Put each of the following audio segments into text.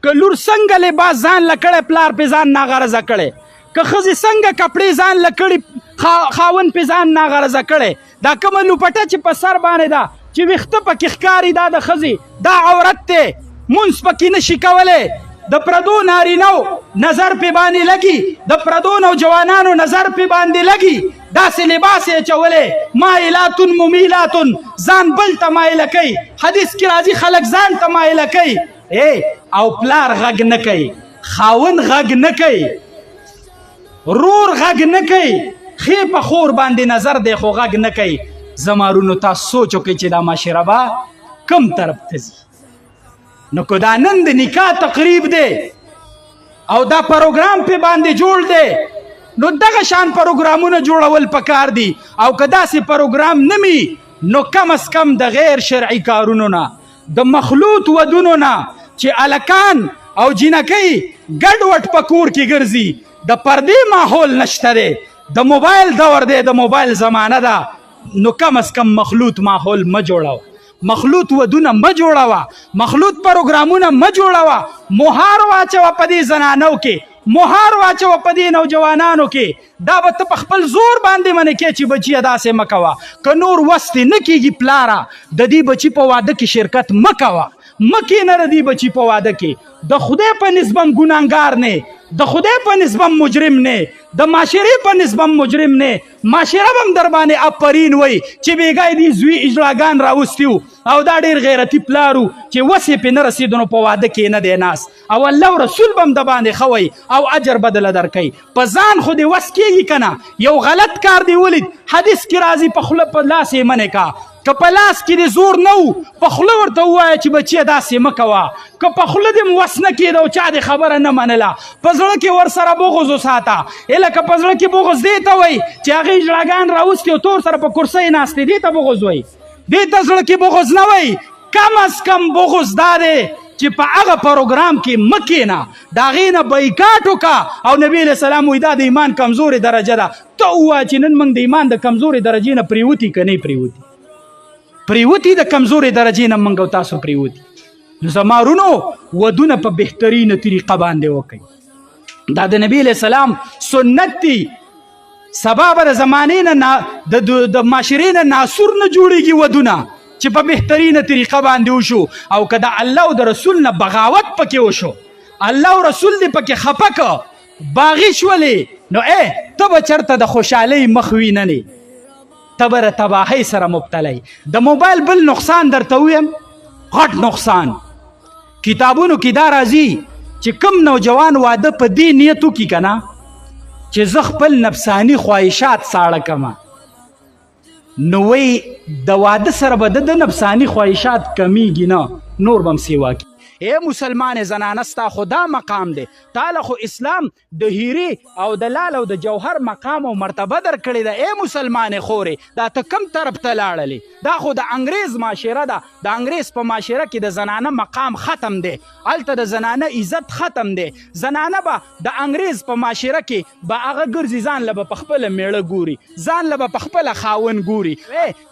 که لور څنګه لباس ځان له کړی پلار پې ځان ناغرضه کړی که ښځې څنګه کپړې ځان له کړي خاوند پې ځان ناغرضه کړی دا کومه لوپټه چې په سر باندې ده چې ویښته پکې ښکاري دا د ښځې دا عورت دی مونځ پکې نشي کولی د پردو نارینو نظر پې باندې لګي د پردو نوجوانانو نظر پې باندې لګي داسې لباس یې اچولی مایلاتون ممیلاتون ځان بل ته مایله کوي حدیث کې راځي خلک ځان ته مایله کوي او پلار غږ نه کوي خاوند غږ نه کوي رور غږ نه کوي ښې په خور باندې نظر دی خو غږ نه کوي زمارونو تاسو سوچ وکړئ چې دا معاشره به کم طرف ته ځي نو که دا نن د نکاح تقریب دی او دا پروګرام پې باندې جوړ دی نو دغه شان پروګرامونه جوړول پکار دي او که داسې پروګرام نه وي نو کم از کم د غیر شرعي کارونو نه د مخلوط ودونو نه چې الکان او جینکۍ ګډوډ په کور کې ګرځي د پردې ماحول نشته دی د موبایل دور دی د موبایل زمانه ده نو کم از کم مخلوط ماحول مه جوړوه مخلوط ودونه مه جوړوه مخلوط پروګرامونه مه جوړوه مهار واچوه په دې زنانو کې مهار واچوه په دې نوجوانانو کې دا به ته په خپل زور باندې منې کې چې بچیه داسې مه کوه که نور وس دې نه کېږي پلاره د دې بچي په واده کې شرکت مه کوه مه کښېنه د دې بچي په واده کې د خدای په نسبت ګناهګار نه د خدای په نسبت مجرم نه د معاشرې په نسبت مجرم نه معاشره به هم در باندې افرین وی چې بېګای دې زوی اجلاګان راوستي او دا ډېر غیرتي پلار و چې وس یې پې نه رسېدو نو په واده کې نه دی ناست او الله رسول به هم د باندې ښه وی او اجر به دله درکوي په ځان خو دې وس کېږي که نه یو غلط کار دې ولید حدیث کې راځي په خوله په لاس یې منې کا که په لاس کې دې زور نه و په خوله ورته ووایه چې بچیه داسې مه کوه که په خوله دې وس نه کېده او چا دې خبره نه منله په زړه کې ورسره بغض وساته لکه په زړه کې بغض دې ته وایي چې هغې ژړاګان راوستي او تور سره په کرسۍ ناستې دې ته بغض وایي دې ته زړه کې بغض نه وایي کم از کم بغض دا دی چې په هغه پروګرام کې مه کښېنه د هغې نه بایکاټ وکړه او نبي علیه السلام وایي دا د ایمان کمزورې درجه ده ته ووایه چې نن موږ د ایمان د کمزورې درجې نه پریوتي که نه پریوتي پریوتي د کمزورې درجې نه موږ او تاسو پریوتي نو زما ورونو ودونه په بهترینه طریقه باندې وکړئ دا د نبي علیه السلام سنت دی سبا به د زمانې نه د معاشرې نه ناسور نه جوړېږي ودونه چې په بهترینه طریقه باندې وشو او که د الله او د رسول نه بغاوت پکې وشو الله او رسول دې پکې خفه که باغي شولې نو ته به چېرته د خوشحالۍ مخ ویننې ته به د تباهۍ سره مبتلی د موبایل بل نقصان درته ویم غټ نقصان کتابونو کې دا راځي چې کم نوجوان واده په دې نیت وکړي که نه چې زه خپل نفساني خواهشات ساړه کمه نو وی د واده سره به د نفساني خواهشات کمیږي نه نور به هم سیوا کړي ای مسلمان زنانه ستا خو دا مقام دی تاله خو اسلام د هیرې او د لال او د جوهر مقام او مرتبه در کړې ده ای مسلمانې خورې دا ته کم طرف ته لاړلې دا خو د انګریز معاشره ده د انګریز په معاشره کې د زنانه مقام ختم دی هلته د زنانه عزت ختم دی زنانه به د انګریز په معاشره کې به هغه ګرځي ځان له به په خپله میړه ګوري ځان له به په خپله خاوند ګوري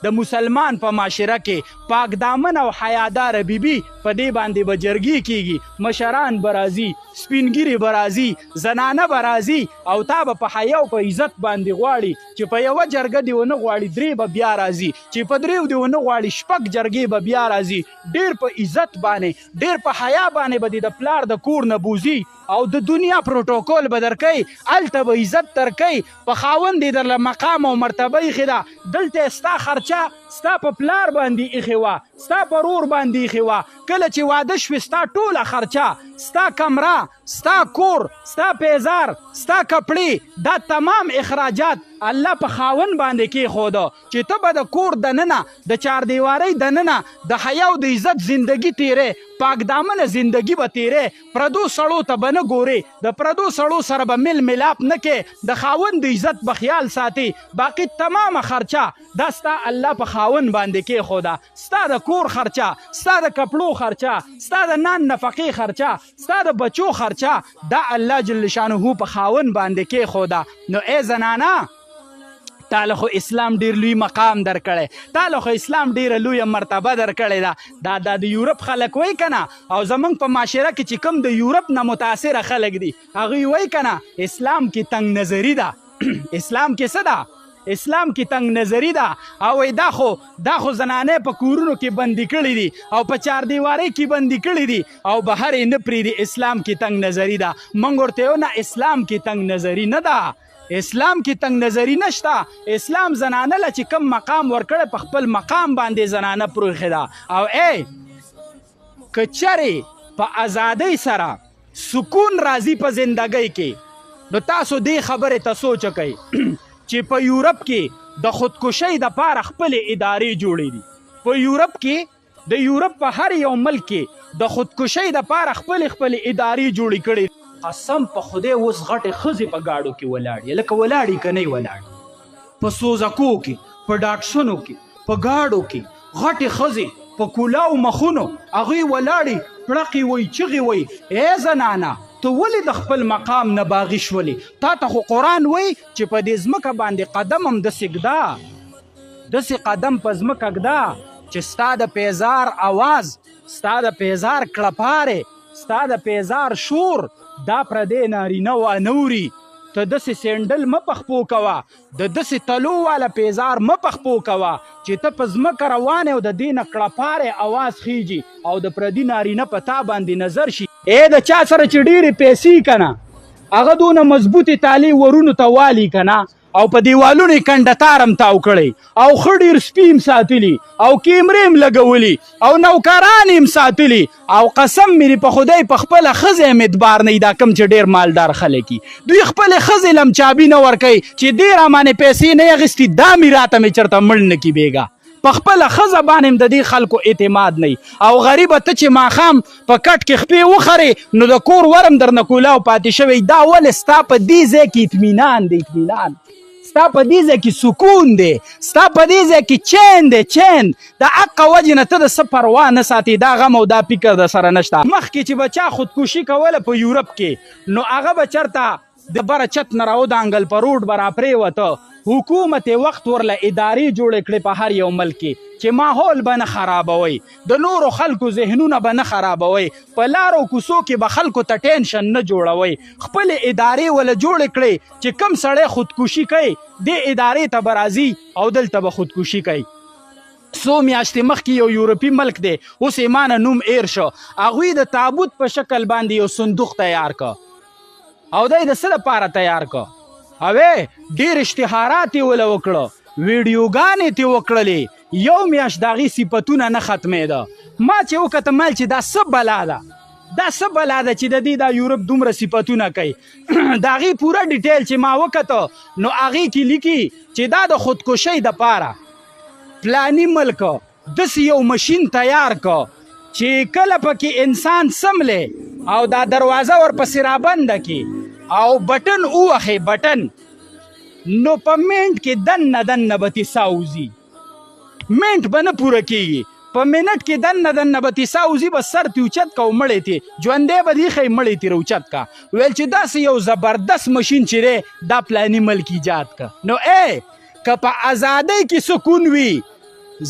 د مسلمان په معاشره کې پاک دامن او حیاداره بیبي په دې باندې به جرګې کېږي مشران به راځي سپینګیري به راځي زنانه به راځي او تا به په حیا او په عزت باندې غواړي چې په یوه جرګه دې ونه غواړي درې به بیا راځي چې په دریو دې ونه غواړي شپږ جرګې به بیا راځي ډېر په عزت باندې ډېر په حیا باندې به دې د پلار د کور نه بوځي او د دنیا پروتوکول به درکوي هلته به عزت درکوي په خاوند دې درله مقام او مرتبه ایښې ده دلته ستا خرچه ستا په پلار باندې ایښې وه ستا په رور باندې ایښې وه کله چې واده شوې ستا ټوله خرچه ستا کمره ستا کور ستا پیزار ستا کپړې دا تمام اخراجات الله په خاوند باندې کېښوده چې ته به د کور دننه د چاردیوارۍ دننه د حیا او د عزت زندګي تیرې پاک دامنه زندگی به تیرې پردو سړو ته به نه ګورې د پردو سړو سره به مل ملاپ نه کې د خاوند د عزت به خیال ساتي باقي تمامه خرچه دا ستا الله په خاوند باندې کېښوده ستا د کور خرچه ستا د کپړو خرچه ستا د نان نفقې خرچه ستا د بچو خرچه دا الله جل شانه په خاوند باندې کېښوده نو ای زنانه تاله خو اسلام ډیر لوی مقام درکړی، تاله خو اسلام ډیره لویه مرتبه درکړې ده. دا د یورپ خلک وایي که نه، او زمونږ په معاشره کې چې کوم د یورپ نه متاثره خلک دي هغوی وایي که نه اسلام کې تنګ نظري ده. اسلام کې څه ده؟ اسلام کې تنګ نظري ده. او وایي دا خو زنانې په کورونو کې بندي کړي دي او په چاردیوارۍ کې بندي کړي دي او بهر یې نه پرېږدي. اسلام کې تنګ نظري ده. موږ ورته یو نه، اسلام کې تنګ نظري نه ده، اسلام کې تنګ نظري نشته. اسلام زنانه له چې کوم مقام ورکړی په خپل مقام باندې زنانه پروښې ده. او که چرې په ازادۍ سره سکون راځي په زندګۍ کې، نو تاسو دې خبرې ته سوچ کوئ چې په یورپ کې د خودکشۍ دپاره خپلې ادارې جوړې دي. په یورپ کې د یورپ په هر یو ملک کې د خودکشۍ دپاره خپلې ادارې جوړې کړې. قسم په خدای اوس غټې ښځې په ګاډو کې ولاړې، لکه ولاړې که نه ولاړې، په سوزکو کې، په ډاکسونو کې، په ګاډو کې غټې ښځې په کولاو مخونو هغوی ولاړې پړقې وی چغې وی. ای زنانه ته ولې د خپل مقام نه باغي شولې؟ تا ته خو قرآن وی چې په دې ځمکه باندې قدم هم داسې ږده، داسې قدم په ځمکه ږده چې ستا د پیزار اواز، ستا د پیزار کړپارې، ستا د پیزار شور دا پردې نارینه وانوري. ته داسې سینډل مه پخپو کوه، د داسې تلو والا پیزار مه پخپو کوه چې ته په ځمکه روانې او د دې نه کړپارې اواز خیږي او د پردي نارینه په تا باندې نظر شي. د چا سره چې ډېرې پیسې که نه هغه دونه مضبوطې تالې ورونو ته والي که نه او په دیوالونو یې کنډتار هم تاو کړی او ښه ډېر سپي هم ساتلي او کیمرې هم لګولي او نوکران هم ساتلي. او قسم مې په خدای په خپله ښځې هم اعتبار نه وي، دا کوم چې ډېر مالدار خلک وي دوی خپلې ښځې له هم چابي نه ورکوي چې دې رامانې پیسې نه اخیستي دا میراته مې چېرته مړ نه کي بېګا. په خپله ښځه باندې هم د دې خلکو اعتماد نه وي. او غریبه ته چې ماښام په کټ کې خپې وخرې نو د کور ورم درنه کولاو پاتې شوی. دا ولې ستا په دې ځای کې اطمینان دی، اطمینان ستا په دې ځای کې سکون دی، ستا په دې ځای کې چین دی، چین د حقه وجې نه ته د څه پروا نه ساتې، دا غم او دا فکر در سره نشته. مخکې چې به چا خودکشي کوله په یورپ کې نو هغه به چېرته د بره چت نه راودانګل په روډ به راپرېوته. حکومت وخت ورله ادارې جوړې کړې په هر یو ملک کې چې ماحول به نه خرابوئ، د نورو خلکو ذهنونه به نه خرابوئ، په لارو کوڅو کې به خلکو ته ټینشن نه جوړوئ. خپلې ادارې وله جوړې کړئ چې کم سړی خودکشي کوي دې ادارې ته به راځي او دلته به خودکشي کوي. څو میاشتې مخکې یو یورپي ملک دی، اوس یې مانه نوم ایر شو، هغوی د تابوت په شکل باندې یو صندوق تیار که او دی د څه دپاره تیار که؟ اوې ډېر اشتهارات یې وله وکړه، ویډیوګانې ترې وکړلې، یو میاشت د هغې صفتونه نه ختمېده. ما چې وکته مال چې دا څه بلا ده، دا څه بلا ده چې د دې دا یورپ دومره صفتونه کوي. د هغې پوره ډیټیل چې ما وکته نو هغې کې لیکي چې دا د خودکشۍ دپاره پلاني ملک داسې یو مشین تیار که چې کله پکې انسان سملې او دا دروازه ورپسې رابنده کړي او بټن ووهې بټن نو په منټ کې دننه دننه به تیسا وځي، منټ به نه پوره کېږي، په منټ کې دننه به تیسا وځي، به سر تې اوچت که او مړی تې ژوندی به دې ښایي مړی تې راوچت که. ویل چې داسې یو زبردست مشین چې دی دا پلاني ملک ایجاد که. نو که په ازادۍ کې سکون وي،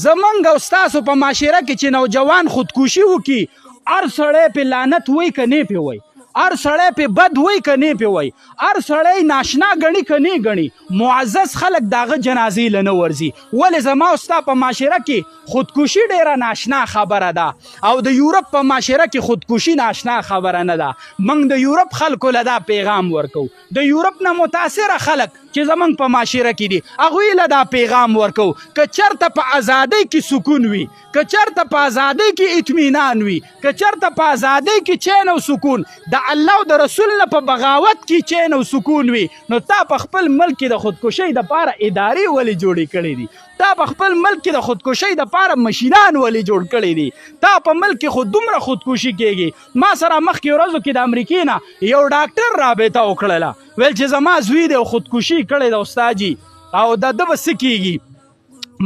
زمونږ او ستاسو په معاشره کې چې نوجوان خودکشي وکړي هر سړی پې لعنت وایي که نه پې وایي، هر سړی پې بد وایي که نه پې وایي، هر سړی ناشنا ګڼي که نه ګڼي، معزز خلک د هغه جنازې له نه ورځي. ولې زما او ستا په معاشره کې خودکشي ډېره ناشنا خبره ده او د یورپ په معاشره کې خودکشي ناشنا خبره نه ده. موږ د یورپ خلکو له دا پیغام ورکو، د یورپ نه متاثره خلک چې زمونږ په معاشره کې دي هغوی له دا پیغام ورکو که چېرته په ازادۍ کې سکون وي، که چېرته په ازادۍ کې اطمینان وي، که چېرته په ازادۍ کې چین او سکون، د الله او د رسول نه په بغاوت کې چین او سکون وي، نو تا په خپل ملک کې د خودکشۍ دپاره ادارې ولې جوړې کړې دي؟ تا په خپل ملک کې د خودکشۍ دپاره مشینان ولې جوړ کړي دي؟ تا په ملک کې خو دومره خودکشي کېږي. ما سره مخکې ورځو کې د امریکې نه یو ډاکټر رابطه وکړله، ویل چې زما زوی دی خودکشي کړې ده استاد جي او د ده به څه کېږي؟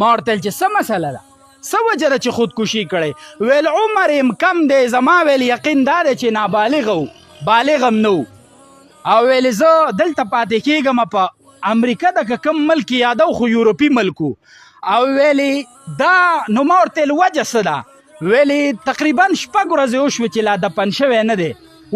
ما ورته ویل چې څه مسله ده، څه وجه ده چې خودکشي کړی؟ ویل عمر یې کم دی، زما ویل یقین دا دی چې نابالغ و، بالغ هم نه و، او ویل زه دلته پاتې کېږم په امریکا د که کم ملک یادو خو یورپي ملکو او ویلې دا نو ما ورته ویل وجه څه ده ویلې تقریبا 6 ورځې وشوې چې لا دفن شوی نه دی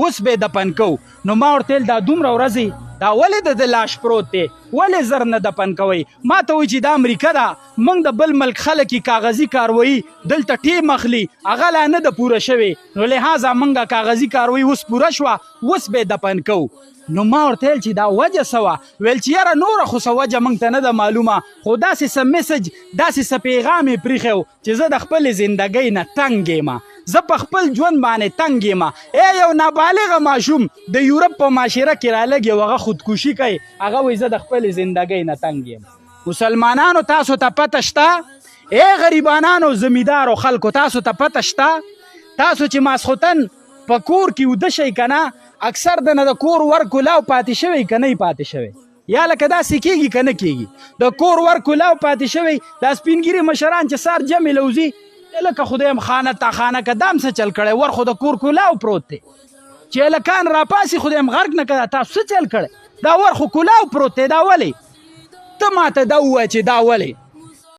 اوس به دفن کو نو ما ورته ویل دا دومره ورځې دا ولې د لاش پروت دی ولې زر نه دفن کوئ ما ته وایي چې دا امریکا ده موږ د بل ملک خلک کاغذي کاروایي دلته ټیم اخلي هغه لا نه ده پوره شوې نو لهذا موږ کاغذي کاروایي اوس پوره شوه اوس به دفن کوو نو ما ورته ویل چې دا وجه څه وه ویل چې یاره نوره خو څه وجه موږ ته نه ده معلومه خو داسې څه میسج داسې څه پیغام یې پرېښی و چې زه د خپلې زندګۍ نه تنګ یم زه په خپل ژوند باندې تنګ یم یو نابالغه ماشوم د یورپ په معاشره کې رالګي او هغه خودکشي کوي هغه وایي زه د خپلې زندګۍ نه تنګ یم مسلمانانو تاسو ته پته شته غریبانانو زمیندارو خلکو تاسو ته پته شته تاسو چې ماسخوتن په کور کې وده شئ که نه اکثر د نه د کور ور کلاو پاتې شوی که نه پاتې شوی یا لکه داسې کېږي که نه کېږي د کور ور کلاو پاتې شوی دا سپینګیري مشران چې سار جمع لوځي لکه خدایم خانه تا خانه که دام څه چل کړی ور خو د کور کلاو پروت دی چې هلکان راپاسي خدایم غرق نه کړه تاسو څه چل کړی دا ور خو کلاو پروت دی دا ولې ته ماته دا ووایه چې دا ولې